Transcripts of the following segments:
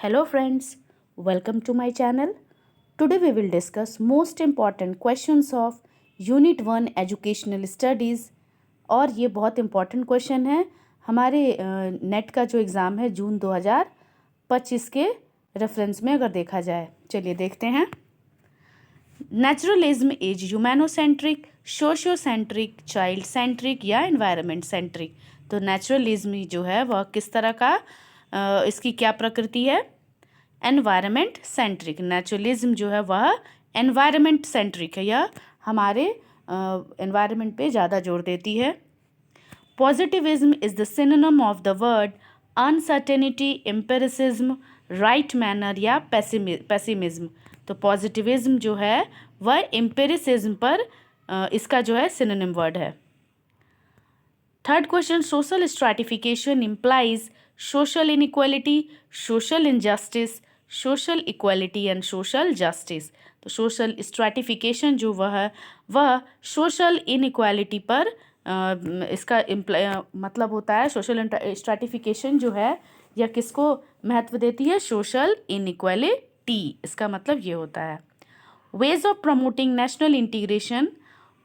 Hello friends, welcome to my channel. Today we will discuss most important questions of Unit 1 Educational Studies और ये बहुत important question है हमारे net का जो एग्ज़ाम है जून 2025 के रेफरेंस में अगर देखा जाए। चलिए देखते हैं। नेचुरलिज्म इज ह्यूमैनोसेंट्रिक, सोशियोसेंट्रिक, चाइल्ड सेंट्रिक या एनवायरनमेंट सेंट्रिक। तो नेचुरलिज्म जो है वह किस तरह का इसकी क्या प्रकृति है? Environment centric. नेचुरलिज्म जो है वह एनवायरनमेंट सेंट्रिक है, यह हमारे एनवायरनमेंट पे ज़्यादा जोर देती है। Positivism is the synonym of the word uncertainty, empiricism, right manner या पेसिमिज्म। तो पॉजिटिविज्म जो है वह एम्पिरिसिज्म पर इसका जो है सिनोनिम वर्ड है। Third question, social stratification implies social inequality, social injustice, social equality and social justice. तो सोशल स्ट्रैटिफिकेशन जो वह सोशल इनइक्वालिटी पर इसका मतलब होता है। सोशल स्ट्रैटिफिकेशन जो है यह किसको महत्व देती है? सोशल इनइक्वालिटी, इसका मतलब ये होता है। Ways of promoting national integration,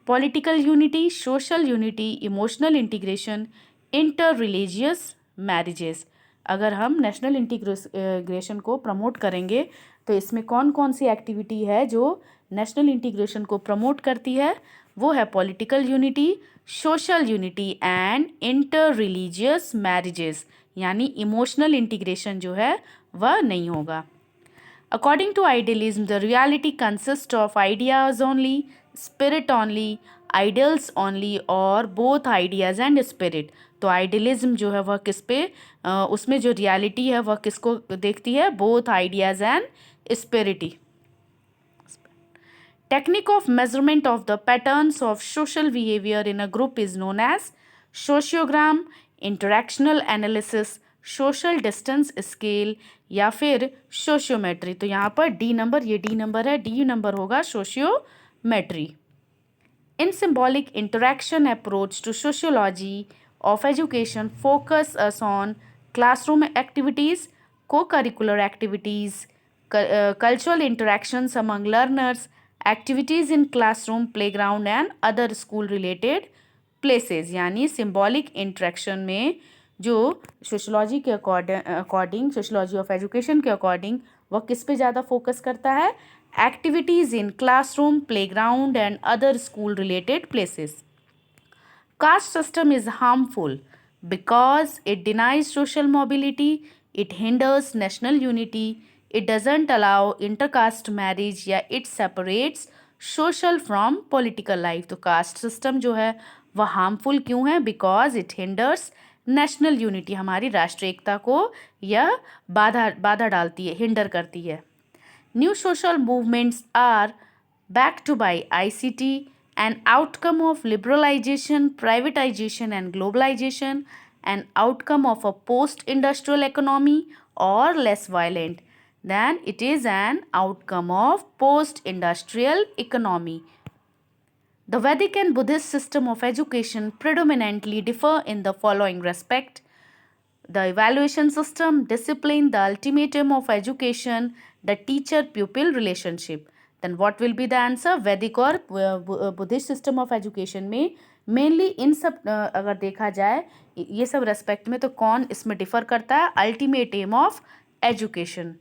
political unity, social unity, emotional integration, inter religious marriages. अगर हम नेशनल इंटीग्रेशन को प्रमोट करेंगे तो इसमें कौन कौन सी एक्टिविटी है जो नेशनल इंटीग्रेशन को प्रमोट करती है? वो है political unity, social unity and inter religious marriages, यानी इमोशनल इंटीग्रेशन जो है वह नहीं होगा। According to idealism, the reality consists of ideas only, spirit only, ideals only और both ideas and spirit। तो आइडियलिज्म जो है वह किस पे उसमें जो रियलिटी है वह किसको देखती है? बोथ आइडियाज एंड स्पिरिटी। Technique of measurement of the patterns of social behaviour in a group is known as sociogram, interactional analysis, social distance scale या फिर सोशियोमेट्री। तो यहाँ पर डी नंबर, ये डी नंबर है, डी नंबर होगा sociometry. In symbolic interaction approach to sociology of education focuses on classroom activities, co curricular activities, cultural interactions among learners, activities in classroom, playground and other school related places। यानी symbolic interaction में जो sociology के according sociology of education के according वह किस पे ज़्यादा focus करता है? Activities in classroom, playground and other school related places. Caste system is harmful because it denies social mobility, it hinders national unity, it doesn't allow intercaste marriage या it separates social from political life। तो caste system जो है वह harmful क्यों है? Because it hinders national unity, हमारी राष्ट्रीय एकता को यह बाधा डालती है, हिंडर करती है। New social movements are backed by ICT, an outcome of liberalization, privatization and globalization, an outcome of a post-industrial economy or less violent, then it is an outcome of post-industrial economy. The Vedic and Buddhist system of education predominantly differ in the following respect: the evaluation system, discipline, the ultimate aim of education, the teacher-pupil relationship। Then what will be the answer? वैदिक और Buddhist system of education में mainly इन सब अगर देखा जाए ये सब respect में तो कौन इसमें डिफर करता है? Ultimate aim of education.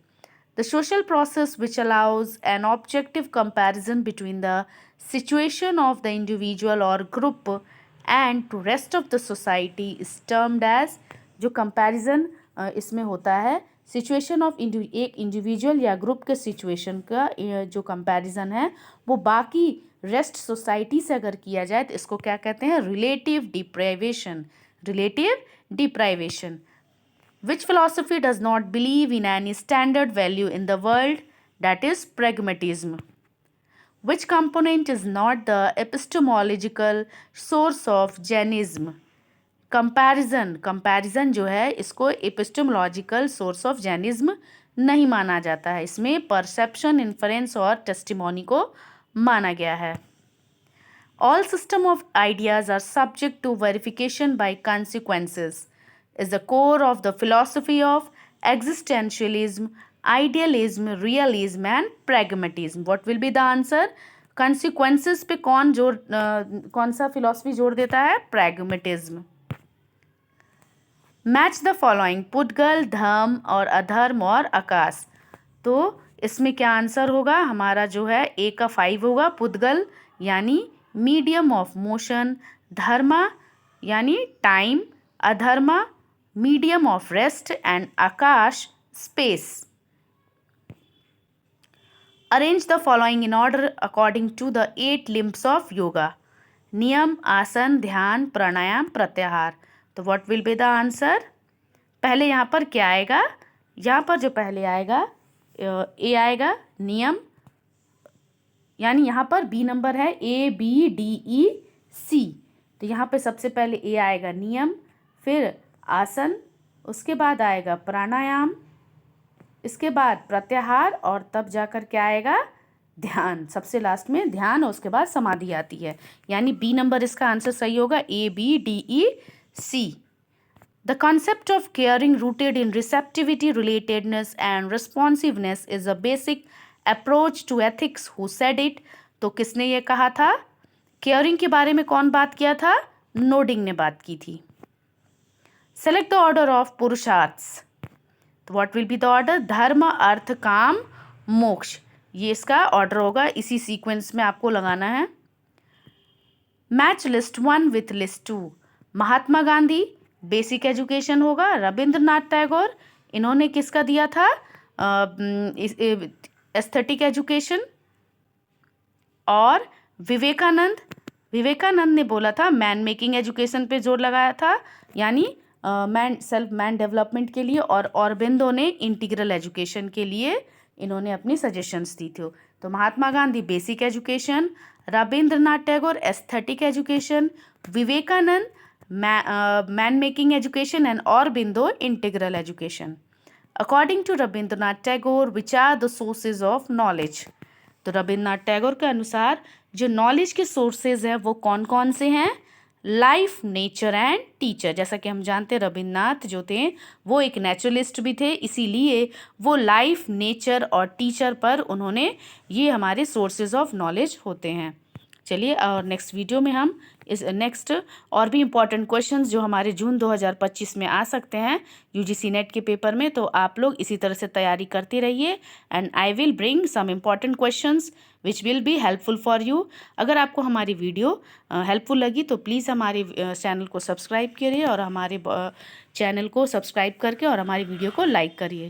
The social process which allows an objective comparison between the situation of the individual or group and to rest of the society is termed as, जो comparison इसमें होता है situation of एक individual या group के situation का जो comparison है वो बाकी रेस्ट सोसाइटी से अगर किया जाए तो इसको क्या कहते हैं? Relative deprivation. Relative deprivation. Which philosophy does not believe in any standard value in the world? That is pragmatism. Which component is not the epistemological source of Jainism? Comparison. Comparison जो है इसको एपिस्टेमोलॉजिकल सोर्स ऑफ जैनिज्म नहीं माना जाता है, इसमें perception, inference और testimony को माना गया है। All system of ideas are subject to verification by consequences is the core of the philosophy of existentialism, idealism, realism and pragmatism. What will be the answer? Consequences पे कौन सा philosophy जोड़ देता है? pragmatism. मैच द फॉलोइंग, पुद्गल, धर्म और अधर्म और आकाश. तो इसमें क्या आंसर होगा? हमारा जो है ए का 5 होगा. पुद्गल यानी मीडियम ऑफ मोशन, धर्मा यानी time, adharma medium of rest and akasha space. Arrange the following in order according to the 8 limbs of yoga. Niyama, asana, dhyana, pranayama, pratyahara. तो what will be the answer? पहले यहाँ पर क्या आएगा? यहाँ पर जो पहले आएगा ए आएगा नियम, यानी यहाँ पर बी नंबर है ABDEC. तो यहाँ पे सबसे पहले ए आएगा नियम, फिर आसन, उसके बाद आएगा प्राणायाम, इसके बाद प्रत्याहार और तब जाकर क्या आएगा? ध्यान. सबसे लास्ट में ध्यान और उसके बाद समाधि आती है. यानी बी नंबर इसका आंसर सही होगा, ABDEC. The concept of caring rooted in receptivity, relatedness and responsiveness is a basic approach to ethics. Who said it? तो किसने ये कहा था? केयरिंग के बारे में कौन बात किया था? नोडिंग ने बात की थी. Select the order of पुरुषार्थs. तो what will be the order? धर्म, अर्थ, काम, मोक्ष. ये इसका ऑर्डर होगा. इसी सीक्वेंस में आपको लगाना है. Match list 1 with list 2. Mahatma Gandhi, basic education होगा. रविंद्रनाथ टैगोर, इन्होंने किसका दिया था? Aesthetic education. और विवेकानंद ने बोला था मैन मेकिंग एजुकेशन पे जोर लगाया था, यानी मैन डेवलपमेंट के लिए. और औरबिंदो ने इंटीग्रल एजुकेशन के लिए इन्होंने अपनी सजेशंस दी थी. तो Mahatma Gandhi basic education, Rabindranath Tagore aesthetic education, Vivekananda man making education and Aurobindo integral education. According to Rabindranath Tagore, which are the sources of knowledge? तो रविंद्रनाथ टैगोर के अनुसार जो नॉलेज के सोर्सेज हैं वो कौन कौन से हैं? Life, nature and teacher. जैसा कि हम जानते हैं रविंद्रनाथ जो थे वो एक नेचुरलिस्ट भी थे, इसीलिए वो लाइफ, नेचर और टीचर पर उन्होंने ये हमारे सोर्सेज ऑफ नॉलेज होते हैं. चलिए और नेक्स्ट वीडियो में हम इस नेक्स्ट और भी इम्पॉर्टेंट क्वेश्चंस जो हमारे जून 2025 में आ सकते हैं यूजीसी नेट के पेपर में, तो आप लोग इसी तरह से तैयारी करते रहिए. And I will bring some important questions which will be helpful for you. अगर आपको हमारी वीडियो हेल्पफुल लगी तो प्लीज़ हमारे चैनल को सब्सक्राइब करिए और हमारे चैनल को सब्सक्राइब करके और हमारी वीडियो को लाइक करिए.